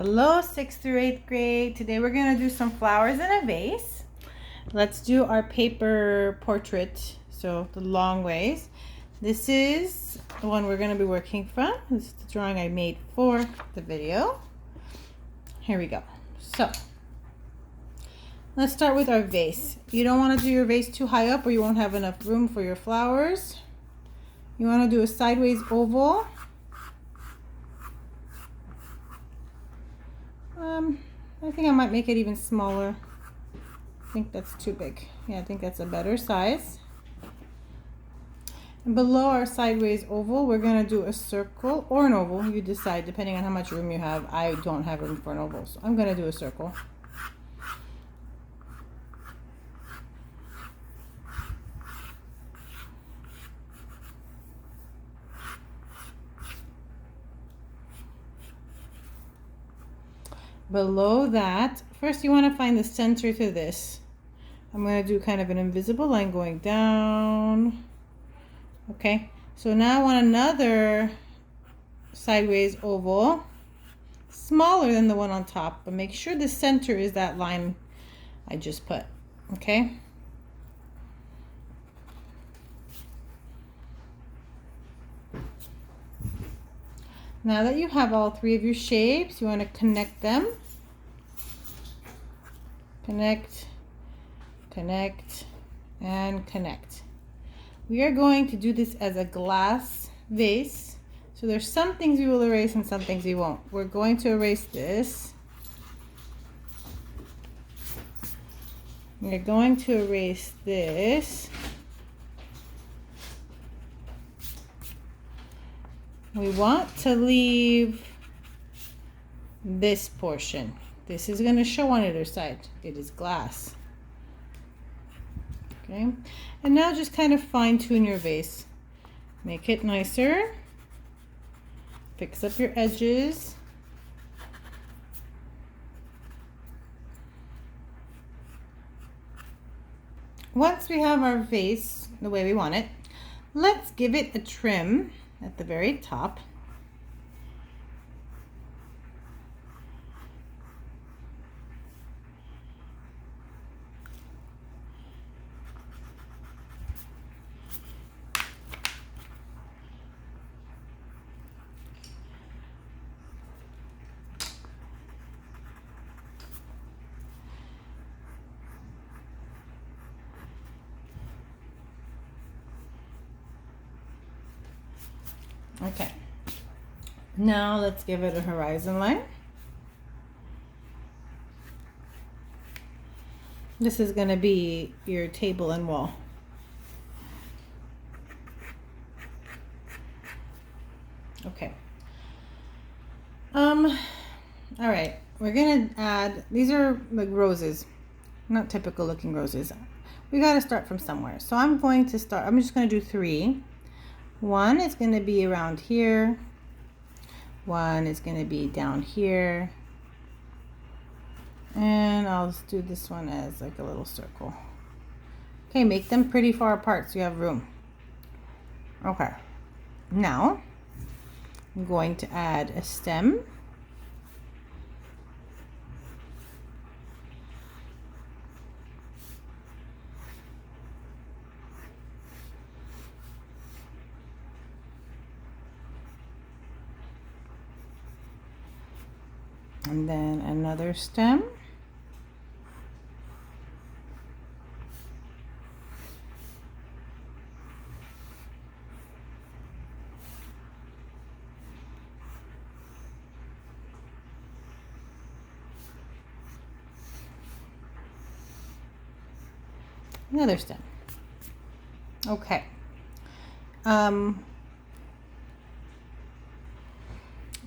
Hello, 6th through 8th grade. Today we're going to do some flowers in a vase. Let's do our paper portrait, so the long ways. This is the one we're going to be working from. This is the drawing I made for the video. Here we go. So, let's start with our vase. You don't want to do your vase too high up or you won't have enough room for your flowers. You want to do a sideways oval. I think I might make it even smaller. I think that's too big. Yeah, I think that's a better size. And below our sideways oval, we're going to do a circle or an oval. You decide depending on how much room you have. I don't have room for an oval, so I'm going to do a circle. Below that, first you want to find the center to this. I'm going to do kind of an invisible line going down. Okay, so now I want another sideways oval, smaller than the one on top, but make sure the center is that line I just put. Okay. Now that you have all three of your shapes, you want to connect them. Connect, connect, and connect. We are going to do this as a glass vase. So there's some things we will erase and some things we won't. We're going to erase this. We're going to erase this. We want to leave this portion. This is going to show on either side. It is glass. Okay, and now just kind of fine tune your vase. Make it nicer. Fix up your edges. Once we have our vase the way we want it, let's give it a trim at the very top. Okay, now let's give it a horizon line. This is going to be your table and wall. Okay. All right, we're going to add, these are like roses, not typical looking roses. We got to start from somewhere. So I'm just going to do 3. One is going to be around here. One is going to be down here. And I'll just do this one as like a little circle. Okay, make them pretty far apart so you have room. Okay. Now, I'm going to add a stem. And then another stem. Another stem. Okay.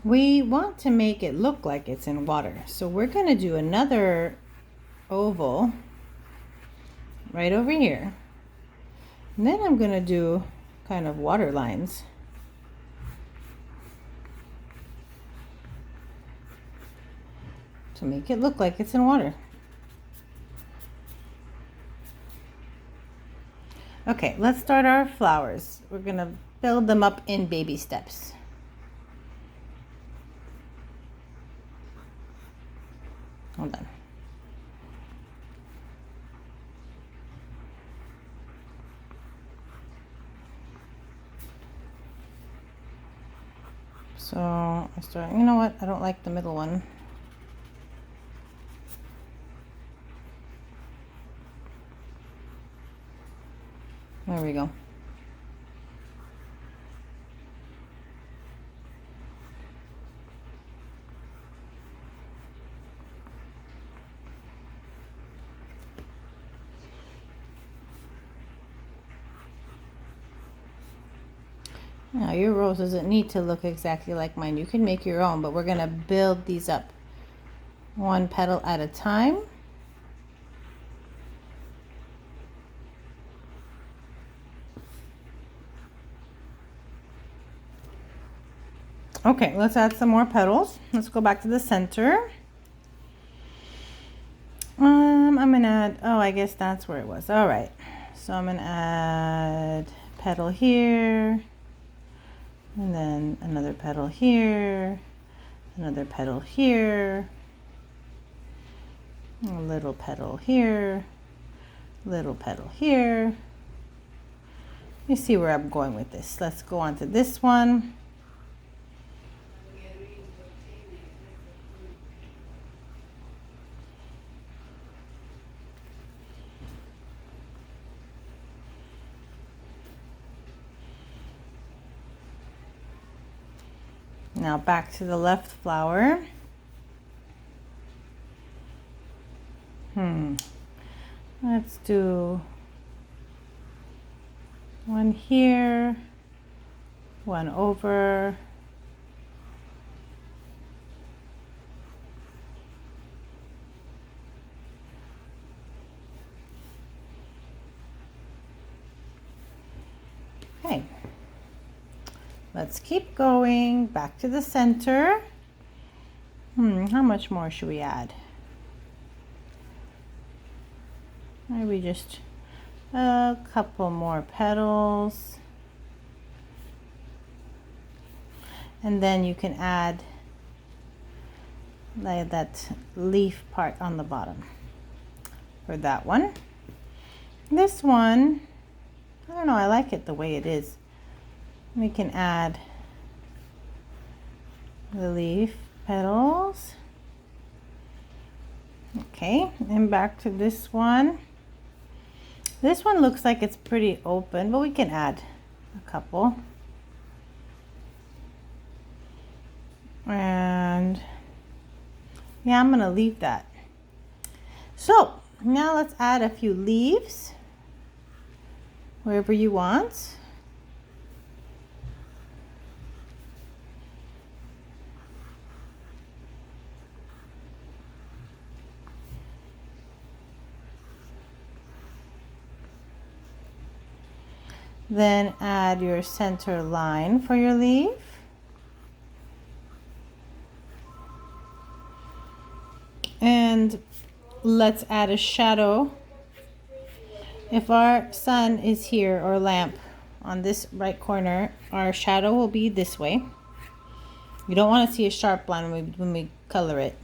We want to make it look like it's in water. So we're going to do another oval right over here. And then I'm going to do kind of water lines. To make it look like it's in water. Okay, let's start our flowers. We're going to build them up in baby steps. Hold on. So I start, you know what? I don't like the middle one. There we go. Now your rose doesn't need to look exactly like mine. You can make your own, but we're gonna build these up one petal at a time. Okay, let's add some more petals. Let's go back to the center. I'm gonna add, oh, I guess that's where it was. All right, so I'm gonna add petal here, and then another petal here, another petal here, a little petal here, little petal here. You see where I'm going with this. Let's go on to this one. Now back to the left flower. Let's do one here, one over. Okay. Let's keep going back to the center. How much more should we add? Maybe just a couple more petals. And then you can add like that leaf part on the bottom for that one. This one, I don't know, I like it the way it is. We can add the leaf petals. Okay, and back to this one. This one looks like it's pretty open, but we can add a couple. And yeah, I'm gonna leave that. So now let's add a few leaves wherever you want. Then add your center line for your leaf. And let's add a shadow. If our sun is here or lamp on this right corner, our shadow will be this way. You don't want to see a sharp line when we color it.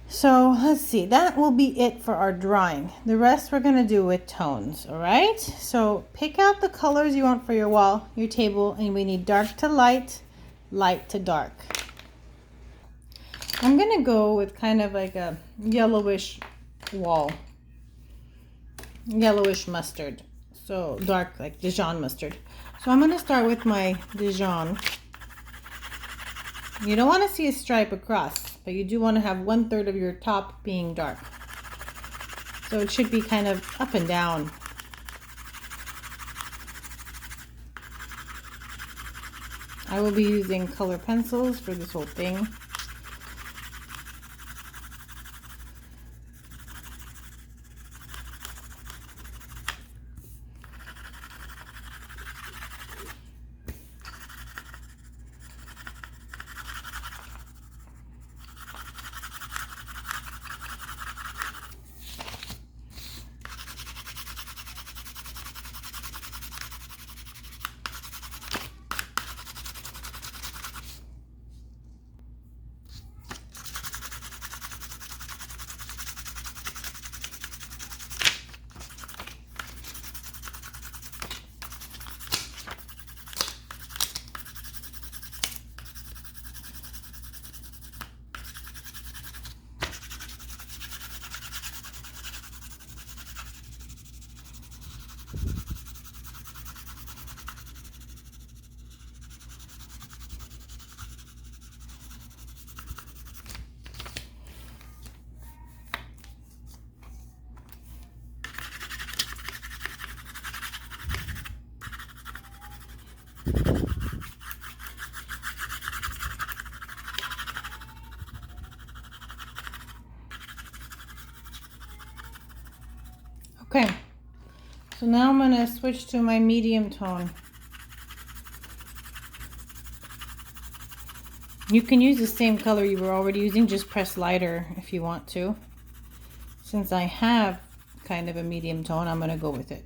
So let's see, that will be it for our drawing. The rest we're going to do with tones, all right? So pick out the colors you want for your wall, your table, and we need dark to light, light to dark. I'm going to go with kind of like a yellowish wall, yellowish mustard, so dark like Dijon mustard. So I'm going to start with my Dijon. You don't want to see a stripe across, but you do want to have 1/3 of your top being dark. So it should be kind of up and down. I will be using color pencils for this whole thing. Okay, so now I'm gonna switch to my medium tone. You can use the same color you were already using, just press lighter if you want to. Since I have kind of a medium tone, I'm gonna go with it.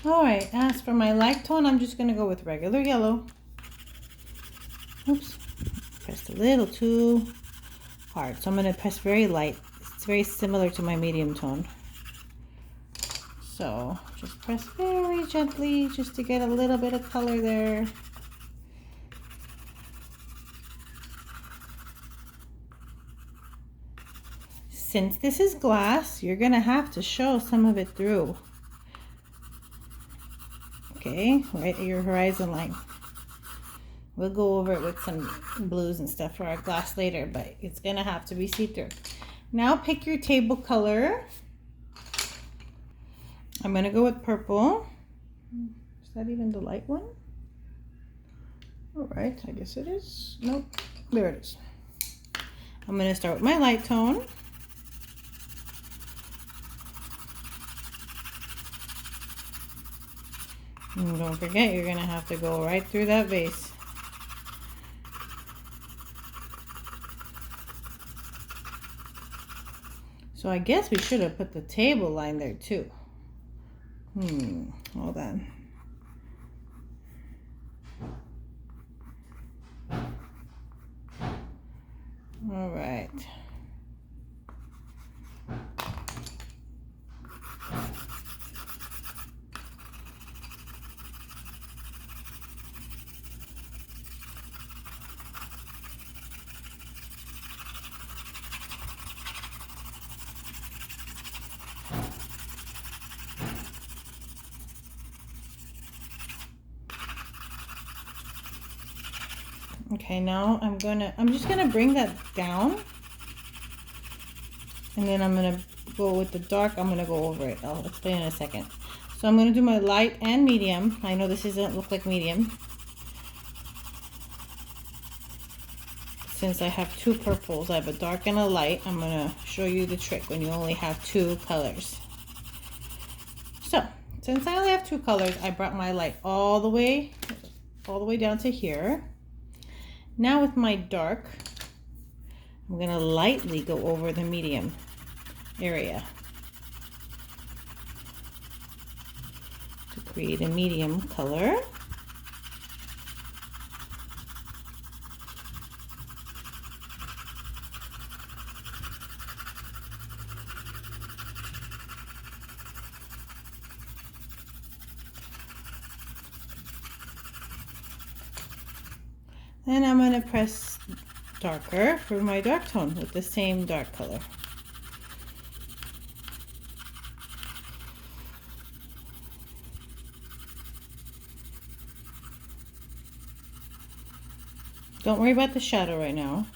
Alright, as for my light tone, I'm just going to go with regular yellow. Oops, pressed a little too hard. So I'm going to press very light. It's very similar to my medium tone. So just press very gently just to get a little bit of color there. Since this is glass, you're going to have to show some of it through. Okay, right at your horizon line. We'll go over it with some blues and stuff for our glass later, but it's gonna have to be see-through. Now pick your table color. I'm gonna go with purple. Is that even the light one? All right, I guess it is. Nope, there it is. I'm gonna start with my light tone. And don't forget, you're gonna have to go right through that vase. So I guess we should have put the table line there too. Hold on. All right. Okay, now I'm just gonna bring that down, and then I'm gonna go with the dark. I'm gonna go over it. I'll explain in a second. So I'm gonna do my light and medium. I know this doesn't look like medium, since I have two purples. I have a dark and a light. I'm gonna show you the trick when you only have two colors. So since I only have two colors, I brought my light all the way down to here. Now with my dark, I'm gonna lightly go over the medium area to create a medium color. Then I'm going to press darker for my dark tone with the same dark color. Don't worry about the shadow right now.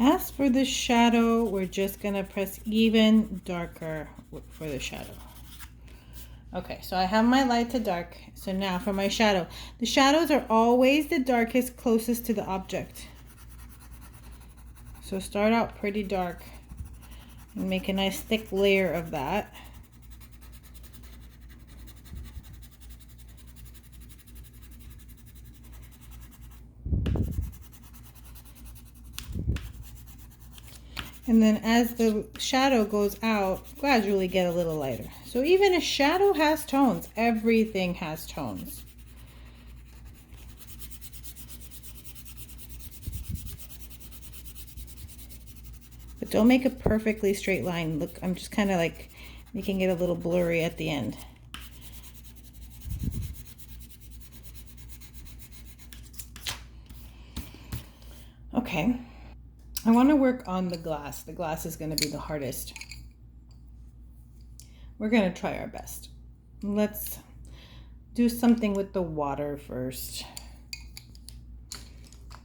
As for the shadow, we're just gonna press even darker for the shadow. Okay, so I have my light to dark. So now for my shadow. The shadows are always the darkest closest to the object. So start out pretty dark and make a nice thick layer of that. And then as the shadow goes out, gradually get a little lighter. So even a shadow has tones. Everything has tones. But don't make a perfectly straight line. Look, I'm just kind of like making it a little blurry at the end. Okay. I want to work on the glass. The glass is going to be the hardest. We're going to try our best. Let's do something with the water first.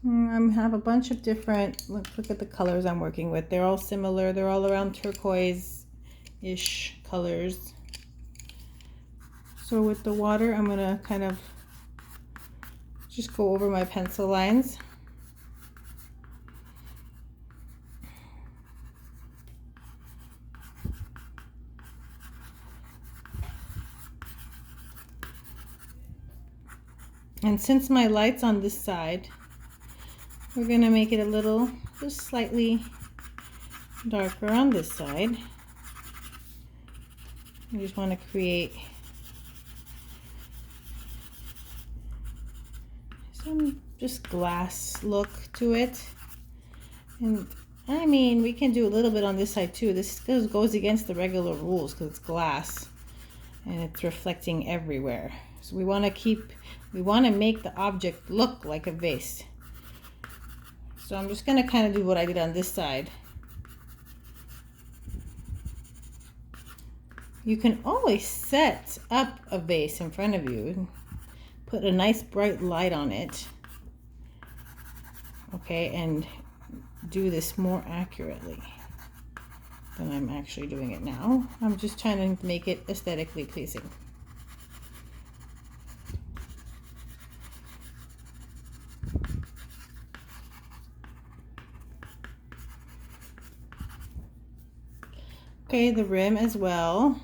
I have a bunch of different, look at the colors I'm working with. They're all similar. They're all around turquoise-ish colors. So with the water, I'm going to kind of just go over my pencil lines. And since my light's on this side, we're going to make it a little, just slightly darker on this side. I just want to create some just glass look to it. And I mean, we can do a little bit on this side too. This goes against the regular rules because it's glass and it's reflecting everywhere. So we want to make the object look like a vase. So I'm just going to kind of do what I did on this side. You can always set up a vase in front of you. Put a nice bright light on it. Okay, and do this more accurately than I'm actually doing it now. I'm just trying to make it aesthetically pleasing. Okay, the rim as well.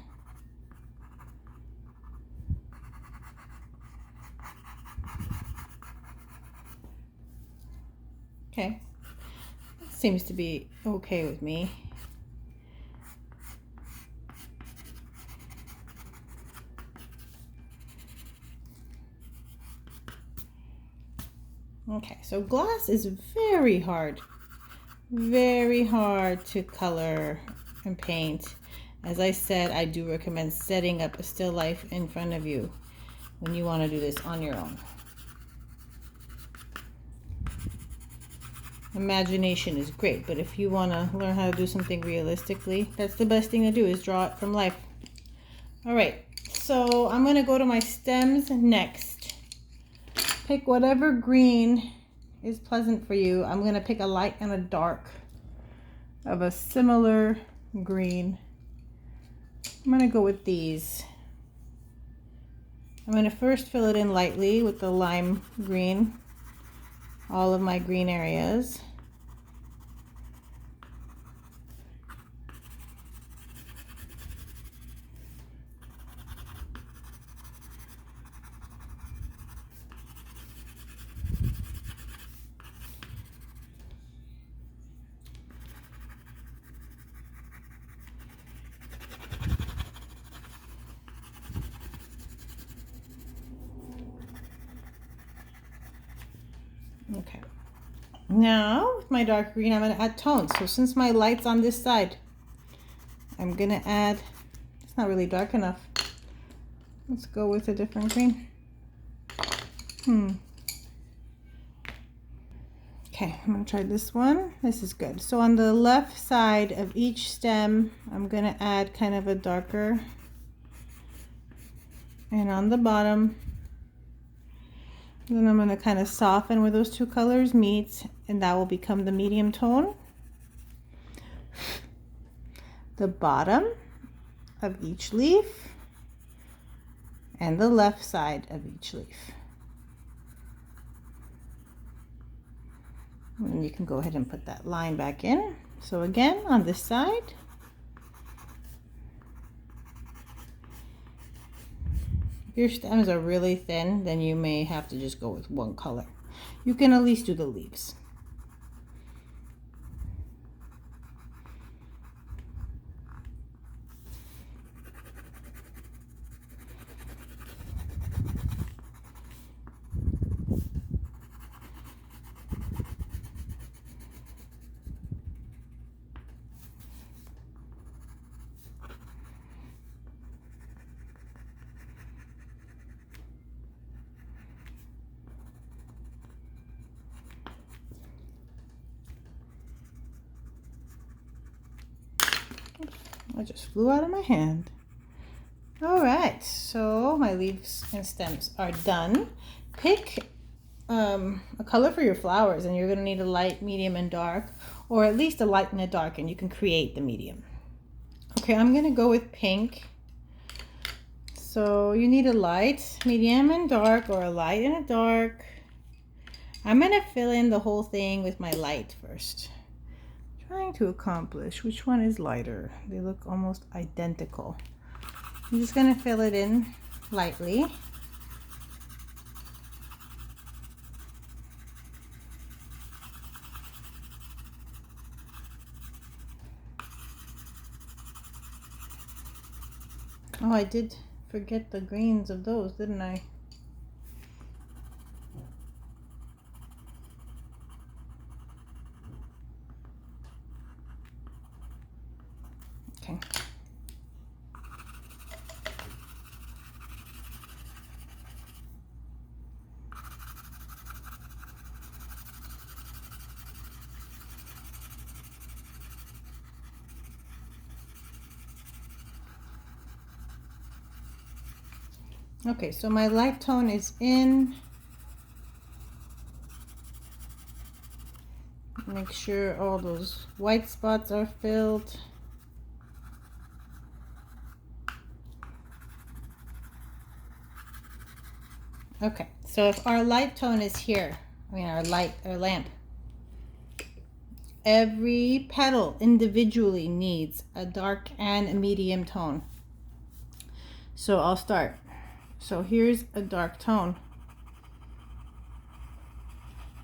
Okay, that seems to be okay with me. Okay, so glass is very hard to color and paint. As I said, I do recommend setting up a still life in front of you when you want to do this on your own. Imagination is great, but if you want to learn how to do something realistically, that's the best thing to do, is draw it from life. All right, so I'm going to go to my stems next. Pick whatever green is pleasant for you. I'm going to pick a light and a dark of a similar green. I'm going to go with these. I'm going to first fill it in lightly with the lime green, all of my green areas. Okay, now with my dark green, I'm going to add tones. So since my light's on this side, I'm going to add, it's not really dark enough. Let's go with a different green. Okay, I'm going to try this one. This is good. So on the left side of each stem, I'm going to add kind of a darker. And on the bottom, then I'm going to kind of soften where those two colors meet, and that will become the medium tone. the bottom of each leaf and the left side of each leaf. And you can go ahead and put that line back in. So again, on this side, if your stems are really thin, then you may have to just go with one color. You can at least do the leaves. I just flew out of my hand. All right, so my leaves and stems are done. Pick a color for your flowers, and you're gonna need a light, medium, and dark, or at least a light and a dark, and you can create the medium. Okay, I'm gonna go with pink. So you need a light, medium, and dark, or a light and a dark. I'm gonna fill in the whole thing with my light first. Trying to accomplish which one is lighter. They look almost identical. I'm just going to fill it in lightly. Oh, I did forget the greens of those, didn't I? Okay. Okay, so my light tone is in. Make sure all those white spots are filled. Okay, so if our light tone is here, our lamp, every petal individually needs a dark and a medium tone. So I'll start. So here's a dark tone.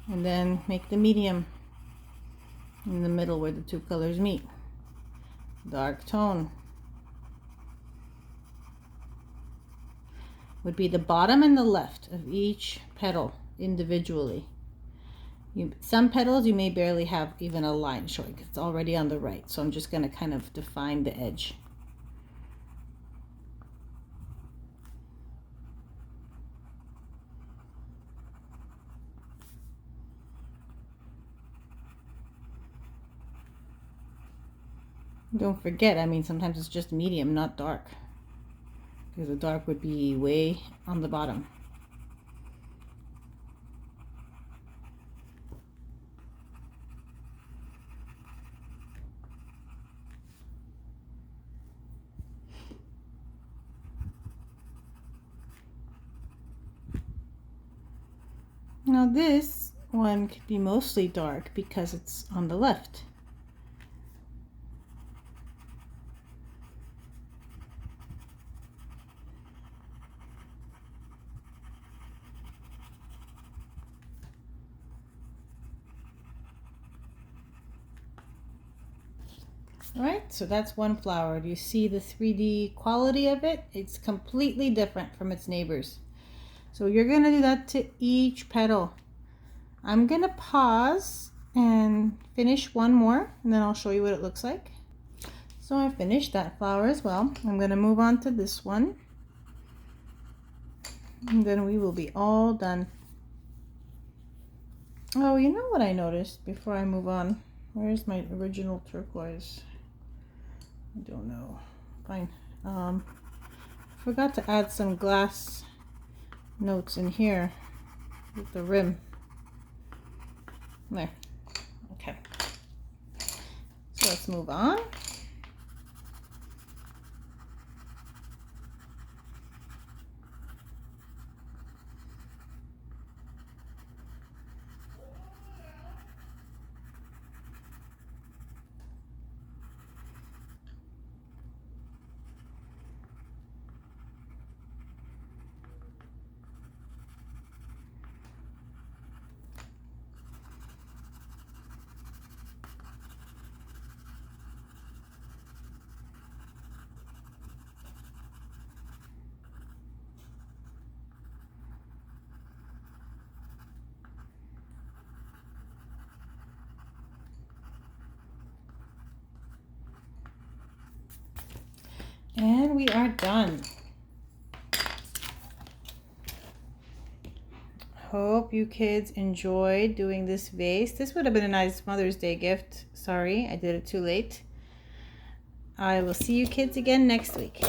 And then make the medium in the middle where the two colors meet. Dark tone would be the bottom and the left of each petal individually. Some petals you may barely have even a line showing because it's already on the right. So I'm just going to kind of define the edge. Don't forget, sometimes it's just medium, not dark. Because the dark would be way on the bottom. Now this one could be mostly dark because it's on the left. All right, so that's one flower. Do you see the 3D quality of it? It's completely different from its neighbors. So you're gonna do that to each petal. I'm gonna pause and finish one more, and then I'll show you what it looks like. So I finished that flower as well. I'm gonna move on to this one. And then we will be all done. Oh, you know what I noticed before I move on? Where's my original turquoise? I don't know. Fine. Forgot to add some glass notes in here with the rim. There. Okay. So let's move on. And we are done. Hope you kids enjoyed doing this vase. This would have been a nice Mother's Day gift. Sorry, I did it too late. I will see you kids again next week.